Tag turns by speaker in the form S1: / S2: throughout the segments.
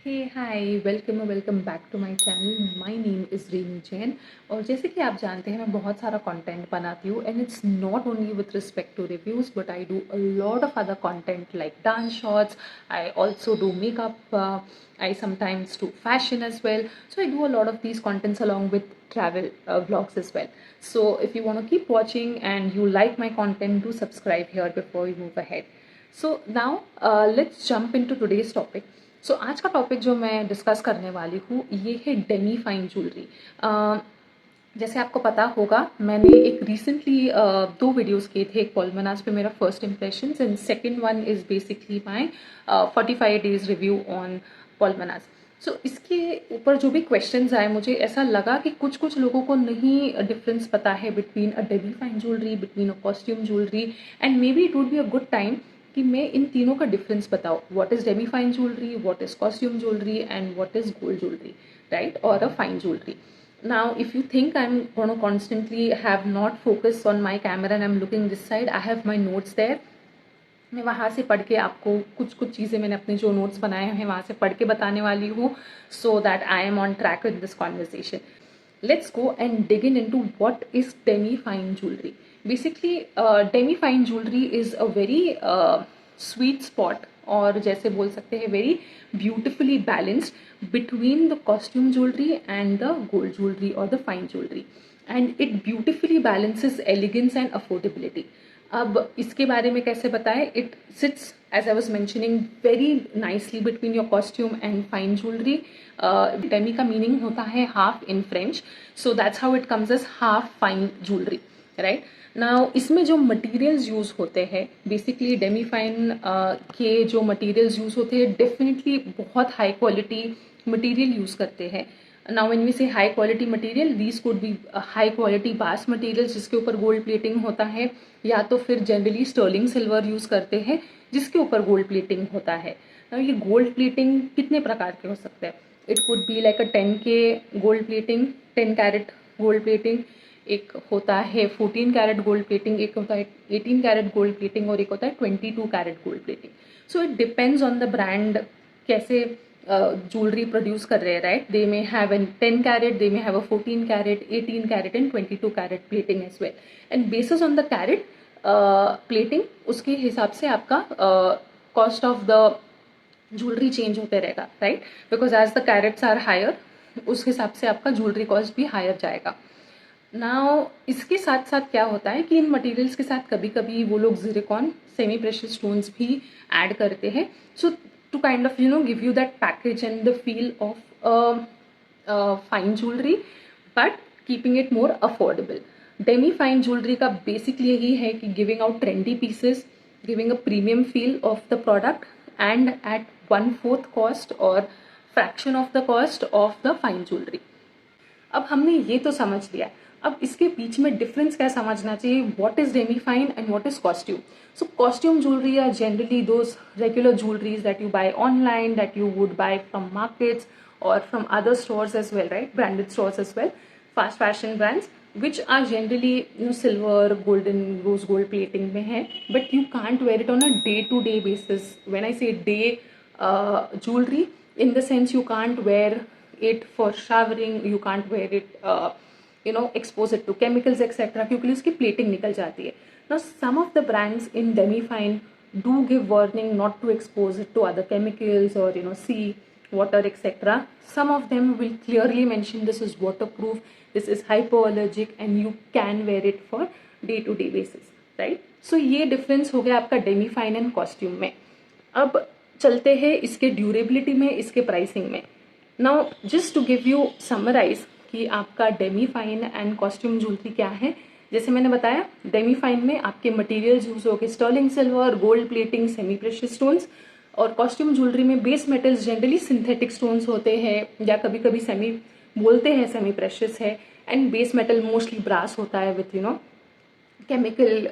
S1: Welcome back to my channel. My name is Rimi Jain. और जैसे कि आप जानते हैं मैं बहुत सारा कंटेंट बनाती हूँ and it's not only with respect to reviews but I do a lot of other content like dance shots. I also do makeup, I sometimes do fashion as well. So I do a lot of these contents along with travel vlogs as well. So if you want to keep watching and you like my content, do subscribe here before we move ahead. So now let's jump into today's topic. सो आज का topic जो मैं discuss करने वाली हूँ ये है Demi fine jewellery. जैसे आपको पता होगा मैंने एक रिसेंटली दो वीडियोस किए थे। एक पॉलमनास पे मेरा first impression and second one is basically my 45 days review on Palmonas. So इसके ऊपर जो भी क्वेश्चंस आए मुझे ऐसा लगा कि कुछ कुछ लोगों को नहीं डिफरेंस पता है between a demi fine jewellery, between a costume jewellery and may be it would be a good time कि मैं इन तीनों का डिफरेंस बताऊँ। What is demi fine jewellery, what is costume jewellery and what is gold jewellery, right, और a fine jewellery. Now if you think I'm going to constantly have not focus on my camera and I'm looking this side, I have my notes there. मैं वहाँ से पढ़ के आपको कुछ कुछ चीज़ें मैंने अपने जो नोट्स बनाए हैं वहाँ से पढ़ के बताने वाली हूँ so that I am on track with this conversation. Let's go and dig into what is demi fine jewelry. Basically, demi fine jewelry is a very sweet spot, और जैसे बोल सकते हैं very beautifully balanced between the costume jewelry and the gold jewelry or the fine jewelry, and it beautifully balances elegance and affordability. अब इसके बारे में कैसे बताएं? It sits as I was mentioning very nicely between your costume and fine jewellery. Demi का meaning होता है half in French, so that's how it comes as half fine jewellery, right. Now इसमें जो मटेरियल्स यूज़ होते हैं basically Demi fine के जो materials use होते हैं डेफिनेटली बहुत हाई क्वालिटी मटेरियल यूज़ करते हैं. Now when we say high quality material, these could be high quality bass materials जिसके ऊपर गोल्ड प्लेटिंग होता है, या तो फिर जनरली स्टर्लिंग सिल्वर यूज़ करते हैं जिसके ऊपर गोल्ड प्लेटिंग होता है. Now ये गोल्ड प्लेटिंग कितने प्रकार के हो सकते हैं? It could be like a 10K gold plating, 10 carat gold plating, एक होता है 14 कैरेट गोल्ड प्लेटिंग, एक होता है 18 कैरेट गोल्ड प्लेटिंग और एक होता है 22 carat gold plating. So it depends on the brand कैसे jewelry प्रोड्यूस कर रहे हैं, right. They may have an 10 carat, they may have a 14 carat, 18 carat and 22 carat plating as well. And basis on the carat plating उसके हिसाब से आपका cost of the jewellery change होते रहेगा, right, because as the carats are higher उस हिसाब से आपका ज्वेलरी कॉस्ट भी हायर जाएगा. नाउ इसके साथ साथ क्या होता है कि इन मटेरियल्स के साथ कभी कभी वो लोग ज़िरकॉन सेमी प्रेशियस स्टोन्स भी ऐड करते हैं, so to kind of give you that package and the feel of fine jewelry but keeping it more affordable. Demi fine jewelry का basically यही है कि giving out trendy pieces, giving a premium feel of the product and at 1/4 cost or fraction of the cost of the fine jewelry. अब हमने ये तो समझ लिया, अब इसके बीच में डिफरेंस क्या समझना चाहिए. What is demi fine and what is costume. So costume jewellery are generally those regular jewelleries that you buy online, that you would buy from markets और from other stores as well, right, branded stores as well, fast fashion brands which are generally silver, golden, rose gold plating में है, but you can't wear it on a day to day basis. When I say day jewelry, in the sense you can't wear it for showering, you can't wear it expose it to chemicals etc क्योंकि उसकी plating निकल जाती है. Now some of the brands in demi fine do give warning not to expose it to other chemicals or sea, water etc. Some of them will clearly mention this is waterproof, this is hypoallergic and you can wear it for day to day basis, right. So ये difference हो गया आपका demi fine and costume में. अब चलते हैं इसके durability में, इसके प्राइसिंग में. Now just to give you summarise कि आपका demi fine and costume jewellery क्या है. जैसे मैंने बताया डेमी फाइन में आपके मटेरियल्स यूज हो गए sterling silver, gold plating, semi precious stones, और कॉस्ट्यूम ज्वेलरी में base metals generally synthetic stones होते हैं या कभी कभी सेमी बोलते हैं सेमी प्रेशियस है, and base metal mostly brass होता है with chemical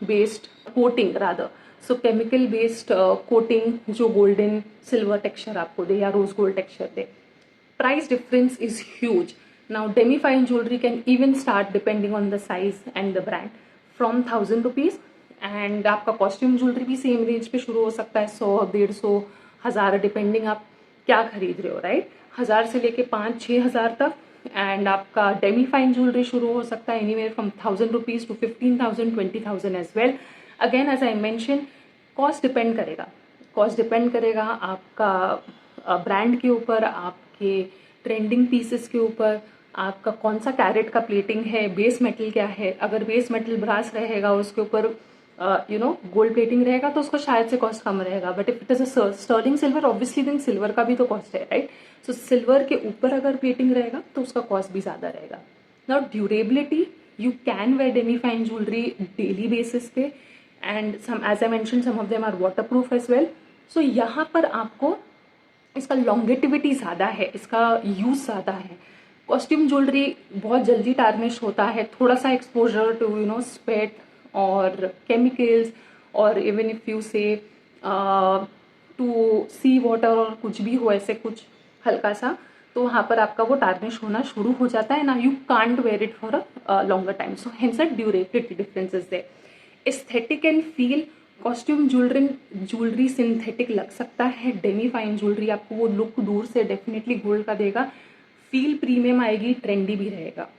S1: based coating rather. So chemical based coating जो गोल्डन सिल्वर टेक्सचर आपको दे या रोज गोल्ड टेक्सचर दे. Price difference is huge. Now demi fine jewellery can even start depending on the size and the brand from 1000 rupees, and आपका costume jewellery भी same range पे शुरू हो सकता है, 100, 150, 1000 डिपेंडिंग आप क्या खरीद रहे हो, राइट? 1000 से लेके 5-6 हज़ार तक। एंड आपका डेमी फाइन ज्वेलरी शुरू हो सकता है anywhere from 1000 rupees to 15,000 20,000 as well. Again as I mention, cost depend करेगा, कॉस्ट डिपेंड करेगा आपका ब्रांड के ऊपर, आपके ट्रेंडिंग पीसेस के ऊपर, आपका कौन सा कैरेट का प्लेटिंग है, बेस मेटल क्या है। अगर बेस मेटल ब्रास रहेगा, उसके ऊपर गोल्ड प्लेटिंग रहेगा, तो उसका शायद से कॉस्ट कम रहेगा। But if it is a sterling silver, obviously then silver का भी तो कॉस्ट है, राइट? सो सिल्वर के ऊपर अगर प्लेटिंग रहेगा तो उसका कॉस्ट भी ज़्यादा रहेगा। Now durability, you can wear demi fine jewellery daily basis पे, and some as I mention some of them are water proof as well. So यहाँ पर आपको इसका लॉन्गेटिविटी ज़्यादा है, इसका यूज़ ज़्यादा है। कॉस्ट्यूम ज्वेलरी बहुत जल्दी टार्निश होता है, थोड़ा सा एक्सपोजर टू स्वेट और केमिकल्स, और इवन इफ यू से टू सी वाटर और कुछ भी हो ऐसे कुछ हल्का सा, तो वहाँ पर आपका वो टार्निश होना शुरू हो जाता है ना। You can't wear it for a longer time, so hence a durability difference is there. Aesthetic and feel, costume jewellery synthetic लग सकता है, डेमी फाइन ज्वेलरी आपको वो लुक दूर से डेफिनेटली गोल्ड का देगा, फील प्रीमियम आएगी, ट्रेंडी भी रहेगा।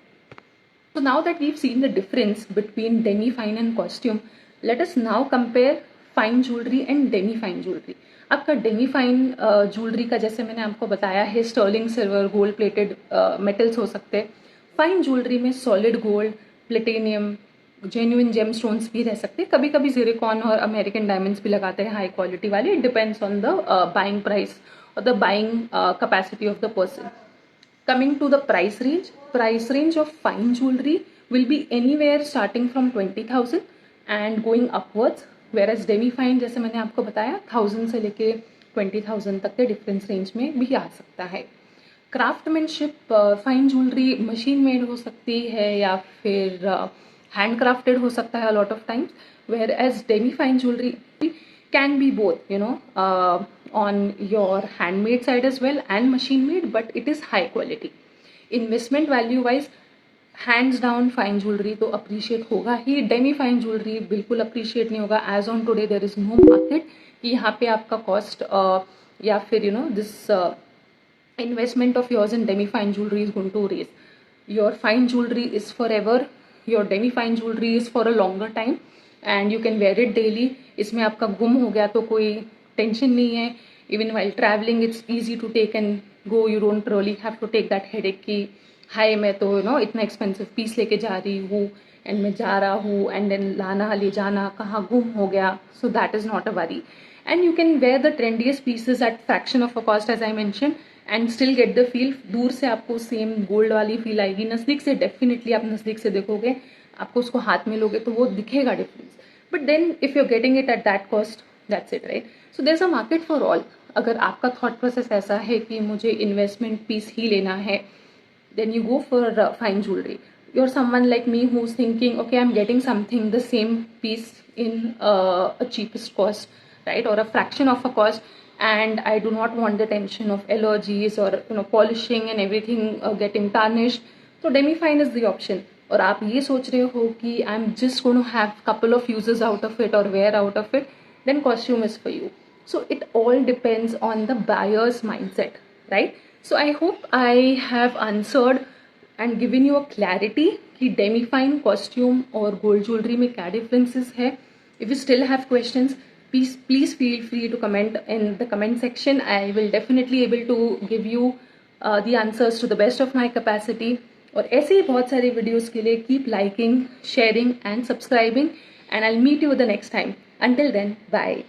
S1: So now that we've seen the difference between demi fine and costume, let us now compare fine jewelry and demi fine jewelry. आपका डेमी फाइन ज्वेलरी का जैसे मैंने आपको बताया है, sterling silver, gold plated metals हो सकते हैं। फाइन ज्वेलरी में solid gold, platinum, genuine gem stones भी रह सकते हैं, कभी कभी ज़िरकॉन और अमेरिकन डायमंड्स भी लगाते हैं हाई क्वालिटी वाले। It depends on the buying price और the buying capacity of the person. Coming to the price range of fine jewelry will be anywhere starting from 20,000 and going upwards, whereas demi fine जैसे मैंने आपको बताया 1000 से लेके 20,000 तक के difference range में भी आ सकता है। Craftsmanship, fine jewellery machine made हो सकती है या फिर हैंड क्राफ्टेड हो सकता है lot of times, whereas demi fine jewellery can be both, on your handmade side as well and machine made, but it is high quality. Investment value wise, hands down fine jewelry तो appreciate होगा ही, Demi fine jewellery बिल्कुल appreciate नहीं होगा। as on today there is no market कि यहाँ पे आपका cost या फिर this investment of yours in demi fine jewelry is going to raise. Your fine jewelry is forever, your demi fine jewelry is for a longer time and you can wear it daily. इसमें आपका गुम हो गया तो कोई tension नहीं है। Even while travelling it's easy to take and go, you don't really have to take that headache कि हाय मैं तो इतना एक्सपेंसिव पीस लेके जा रही हूँ एंड मैं जा रहा हूँ एंड देन लाना ले जाना कहाँ गुम हो गया। So that is not a worry, and you can wear the trendiest pieces at fraction of a cost as I mention and still get the feel. दूर से आपको सेम गोल्ड वाली फील आएगी, नज़दीक से डेफिनेटली आप नज़दीक से देखोगे, आपको उसको हाथ में लोगे तो वो दिखेगा difference. But then if you are getting it at that cost, that's it, right? So there is a market for all. अगर आपका थॉट प्रोसेस ऐसा है कि मुझे इन्वेस्टमेंट पीस ही लेना है, then you go for fine jewelry. You're someone like me who's thinking, okay, I'm getting something the same piece in a cheapest cost, right, or a fraction of a cost, and I do not want the tension of allergies or polishing and everything getting tarnished. So demi fine is the option. और आप ये सोच रहे हो कि I'm just going to have couple of uses out of it or wear out of it, then costume is for you. So it all depends on the buyer's mindset, right? So I hope I have answered and given you a clarity कि Demi fine, costume और gold jewellery में क्या differences है. If you still have questions, please feel free to comment in the comment section. I will definitely able to give you the answers to the best of my capacity. और ऐसे ही बहुत सारे videos के लिए keep liking, sharing and subscribing, and I'll meet you the next time. Until then, bye.